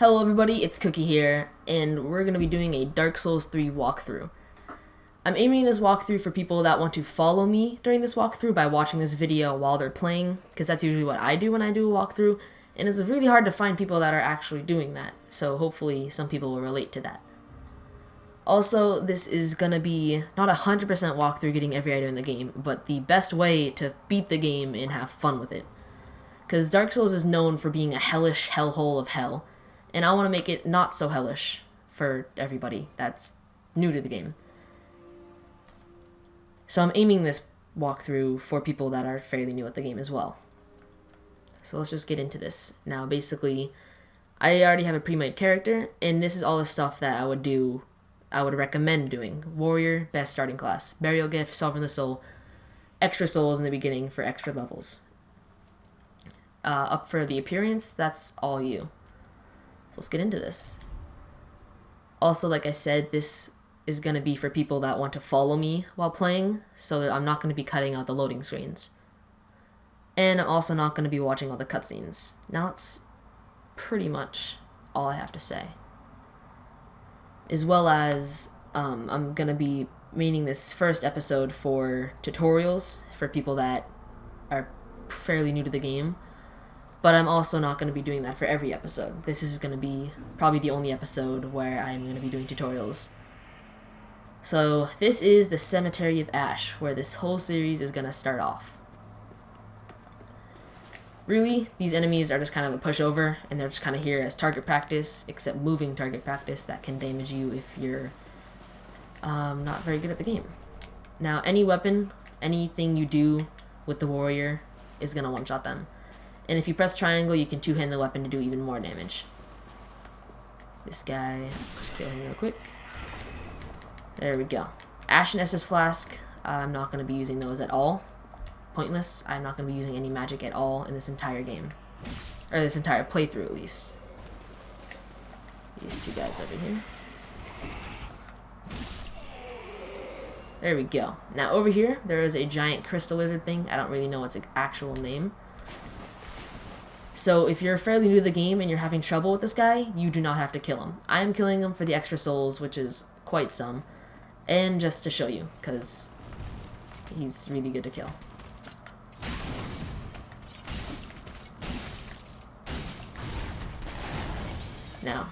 Hello everybody, it's Cooky here, and we're going to be doing a Dark Souls 3 walkthrough. I'm aiming this walkthrough for people that want to follow me during this walkthrough by watching this video while they're playing, because that's usually what I do when I do a walkthrough, and it's really hard to find people that are actually doing that, so hopefully some people will relate to that. Also, this is going to be not a 100% walkthrough getting every item in the game, but the best way to beat the game and have fun with it. Because Dark Souls is known for being a hellish hellhole of hell, and I want to make it not so hellish for everybody that's new to the game. So I'm aiming this walkthrough for people that are fairly new at the game as well. So let's just get into this. Now basically, I already have a pre-made character, and this is all the stuff that I would recommend doing. Warrior, best starting class. Burial Gift, Sovereign the Soul. Extra souls in the beginning for extra levels. Up for the appearance, that's all you. So let's get into this. Also, like I said, this is going to be for people that want to follow me while playing, so that I'm not going to be cutting out the loading screens. And I'm also not going to be watching all the cutscenes. Now that's pretty much all I have to say. As well as, I'm going to be meaning this first episode for tutorials for people that are fairly new to the game. But I'm also not going to be doing that for every episode. This is going to be probably the only episode where I'm going to be doing tutorials. So this is the Cemetery of Ash, where this whole series is going to start off. Really, these enemies are just kind of a pushover, and they're just kind of here as target practice, except moving target practice that can damage you if you're not very good at the game. Now, any weapon, anything you do with the warrior is going to one-shot them. And if you press triangle, you can two-hand the weapon to do even more damage. This guy, just kill him real quick. There we go. Ash and Estus Flask, I'm not going to be using those at all. Pointless. I'm not going to be using any magic at all in this entire game. Or this entire playthrough, at least. These two guys over here. There we go. Now over here, there is a giant crystal lizard thing. I don't really know its actual name. So if you're fairly new to the game and you're having trouble with this guy, you do not have to kill him. I am killing him for the extra souls, which is quite some, and just to show you, because he's really good to kill. Now,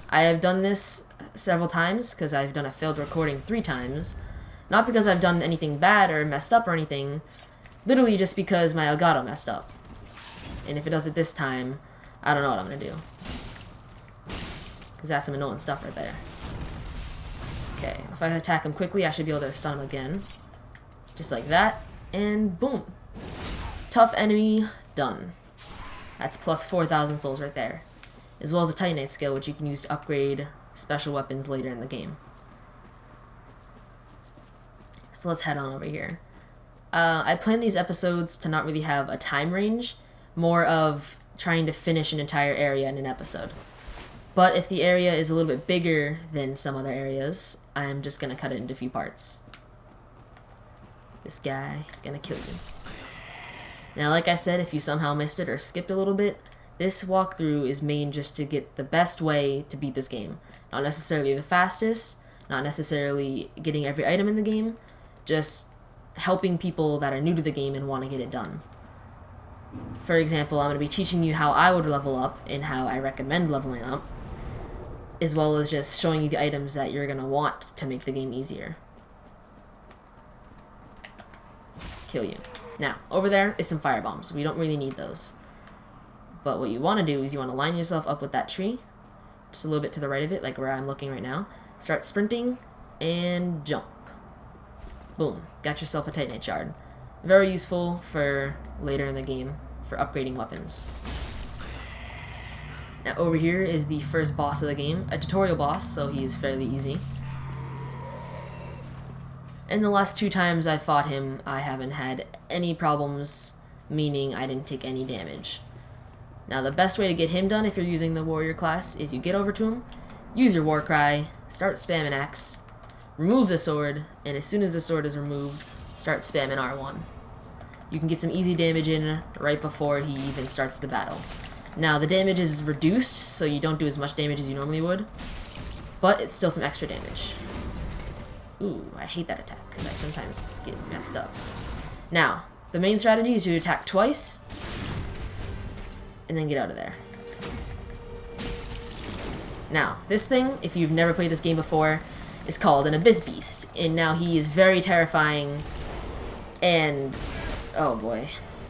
I have done this several times, because I've done a failed recording 3 times, not because I've done anything bad or messed up or anything, literally just because my Elgato messed up. And if it does it this time, I don't know what I'm going to do. Because that's some annoying stuff right there. Okay, if I attack him quickly, I should be able to stun him again. Just like that. And boom. Tough enemy, done. That's plus 4,000 souls right there. As well as a Titanite skill, which you can use to upgrade special weapons later in the game. So let's head on over here. I planned these episodes to not really have a time range. More of trying to finish an entire area in an episode. But if the area is a little bit bigger than some other areas, I'm just going to cut it into a few parts. This guy, gonna kill you. Now, like I said, if you somehow missed it or skipped a little bit, this walkthrough is made just to get the best way to beat this game. Not necessarily the fastest, not necessarily getting every item in the game, just helping people that are new to the game and want to get it done. For example, I'm going to be teaching you how I would level up and how I recommend leveling up, as well as just showing you the items that you're going to want to make the game easier. Kill you. Now, over there is some firebombs. We don't really need those. But what you want to do is you want to line yourself up with that tree, just a little bit to the right of it, like where I'm looking right now. Start sprinting, and jump. Boom. Got yourself a Titanite shard. Very useful for later in the game for upgrading weapons. Now over here is the first boss of the game, a tutorial boss, so he is fairly easy. And the last 2 times I fought him, I haven't had any problems, meaning I didn't take any damage. Now the best way to get him done if you're using the warrior class is you get over to him, use your war cry, start spamming X, remove the sword, and as soon as the sword is removed, start spamming R1. You can get some easy damage in right before he even starts the battle. Now, the damage is reduced, so you don't do as much damage as you normally would, but it's still some extra damage. Ooh, I hate that attack, because I sometimes get messed up. Now, the main strategy is you attack twice, and then get out of there. Now, this thing, if you've never played this game before, is called an Abyss Beast, and now he is very terrifying, and oh boy.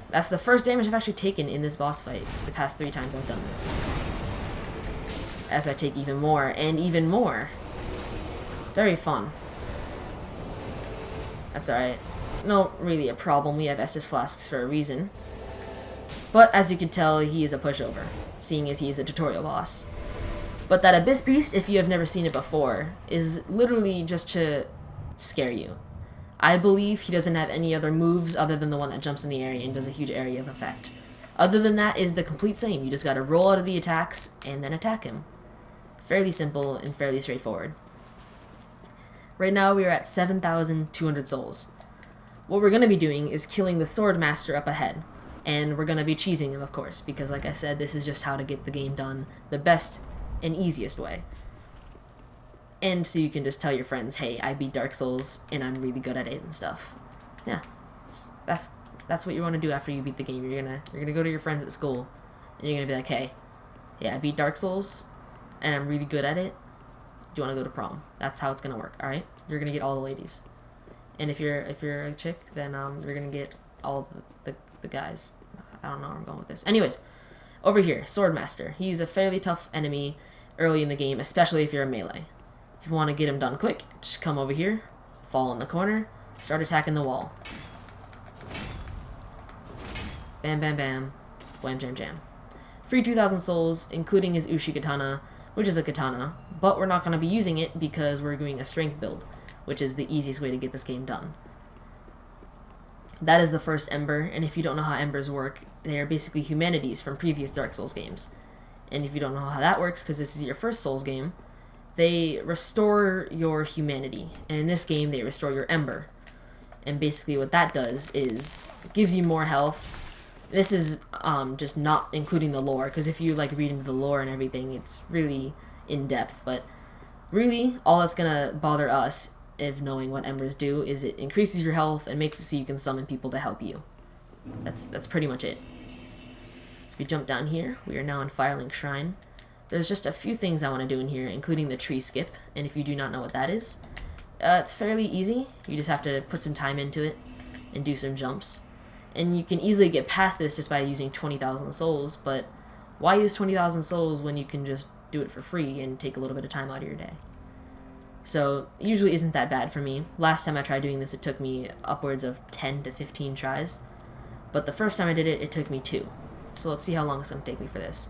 That's the first damage I've actually taken in this boss fight the past 3 times I've done this. As I take even more, and even more. Very fun. That's alright. No really a problem, we have Estus Flasks for a reason. But as you can tell, he is a pushover, seeing as he is a tutorial boss. But that Abyss Beast, if you have never seen it before, is literally just to scare you. I believe he doesn't have any other moves other than the one that jumps in the area and does a huge area of effect. Other than that is the complete same. You just gotta roll out of the attacks and then attack him. Fairly simple and fairly straightforward. Right now we are at 7,200 souls. What we're gonna be doing is killing the Sword Master up ahead. And we're gonna be cheesing him, of course, because like I said, this is just how to get the game done the best and easiest way. And so you can just tell your friends, hey, I beat Dark Souls, and I'm really good at it and stuff. Yeah, that's what you want to do after you beat the game. You're gonna go to your friends at school, and you're gonna be like, hey, yeah, I beat Dark Souls, and I'm really good at it. Do you want to go to prom? That's how it's gonna work. All right, you're gonna get all the ladies, and if you're a chick, then you're gonna get all the guys. I don't know where I'm going with this. Anyways, over here, Swordmaster. He's a fairly tough enemy early in the game, especially if you're a melee. If you want to get him done quick, just come over here, fall in the corner, start attacking the wall. Bam, bam, bam. Wham, jam, jam. Free 2,000 souls, including his Ushi Katana, which is a katana, but we're not going to be using it because we're doing a strength build, which is the easiest way to get this game done. That is the first Ember, and if you don't know how Embers work, they are basically humanities from previous Dark Souls games. And if you don't know how that works, because this is your first Souls game, they restore your humanity, and in this game they restore your Ember. And basically what that does is gives you more health. This is just not including the lore, because if you like read into the lore and everything, it's really in depth. But really, all that's gonna bother us of knowing what Embers do is it increases your health and makes it so you can summon people to help you. That's pretty much it. So if you jump down here, we are now in Firelink Shrine. There's just a few things I want to do in here, including the tree skip, and if you do not know what that is, it's fairly easy. You just have to put some time into it and do some jumps. And you can easily get past this just by using 20,000 souls, but why use 20,000 souls when you can just do it for free and take a little bit of time out of your day? So, it usually isn't that bad for me. Last time I tried doing this, it took me upwards of 10 to 15 tries, but the first time I did it, it took me 2. So let's see how long it's going to take me for this.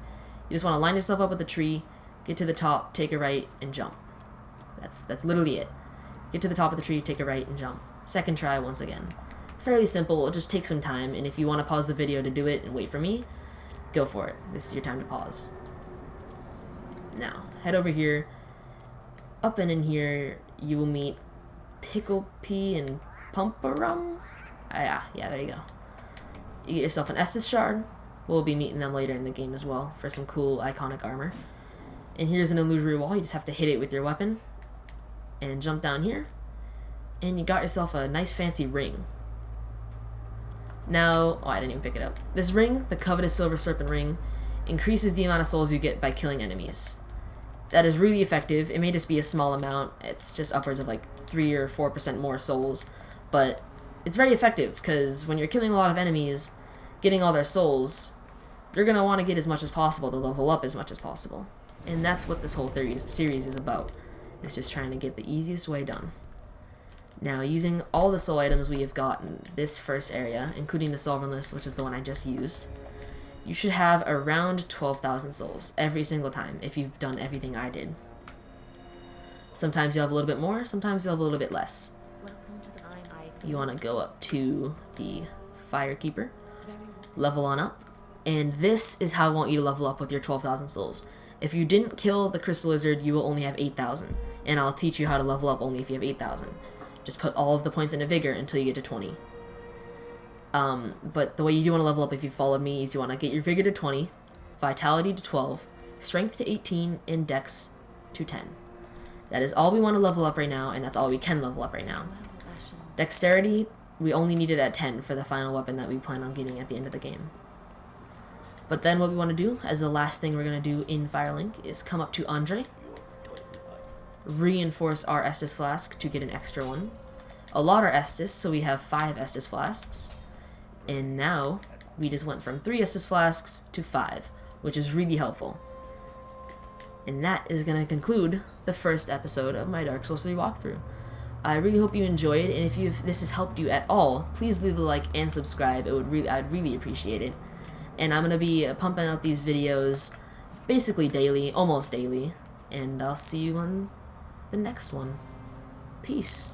You just want to line yourself up with the tree, get to the top, take a right, and jump. That's literally it. Get to the top of the tree, take a right, and jump. Second try once again. Fairly simple, it'll just take some time, and if you want to pause the video to do it and wait for me, go for it. This is your time to pause. Now, head over here. Up and in here, you will meet Pickle Pea and Pumparum. Yeah, there you go. You get yourself an Estus Shard. We'll be meeting them later in the game as well for some cool iconic armor. And here's an illusory wall. You just have to hit it with your weapon and jump down here. And you got yourself a nice fancy ring. Now, I didn't even pick it up. This ring, the coveted Silver Serpent Ring, increases the amount of souls you get by killing enemies. That is really effective. It may just be a small amount. It's just upwards of like 3 or 4% more souls. But it's very effective because when you're killing a lot of enemies, getting all their souls, you're going to want to get as much as possible to level up as much as possible. And that's what this whole series is about. It's just trying to get the easiest way done. Now, using all the soul items we have got in this first area, including the Sovereignless, which is the one I just used, you should have around 12,000 souls every single time if you've done everything I did. Sometimes you'll have a little bit more, sometimes you'll have a little bit less. You want to go up to the Firekeeper, level on up, and this is how I want you to level up with your 12,000 souls. If you didn't kill the Crystal Lizard, you will only have 8,000, and I'll teach you how to level up only if you have 8,000. Just put all of the points into Vigor until you get to 20. But the way you do want to level up if you followed me is you want to get your Vigor to 20, Vitality to 12, Strength to 18, and Dex to 10. That is all we want to level up right now, and that's all we can level up right now. Dexterity, we only need it at 10 for the final weapon that we plan on getting at the end of the game. But then what we want to do, as the last thing we're going to do in Firelink, is come up to Andre, reinforce our Estus Flask to get an extra one, allot our Estus, so we have 5 Estus Flasks, and now we just went from 3 Estus Flasks to 5, which is really helpful. And that is going to conclude the first episode of my Dark Souls 3 walkthrough. I really hope you enjoyed, and if this has helped you at all, please leave a like and subscribe. I'd really appreciate it. And I'm going to be pumping out these videos basically daily, almost daily, and I'll see you on the next one. Peace.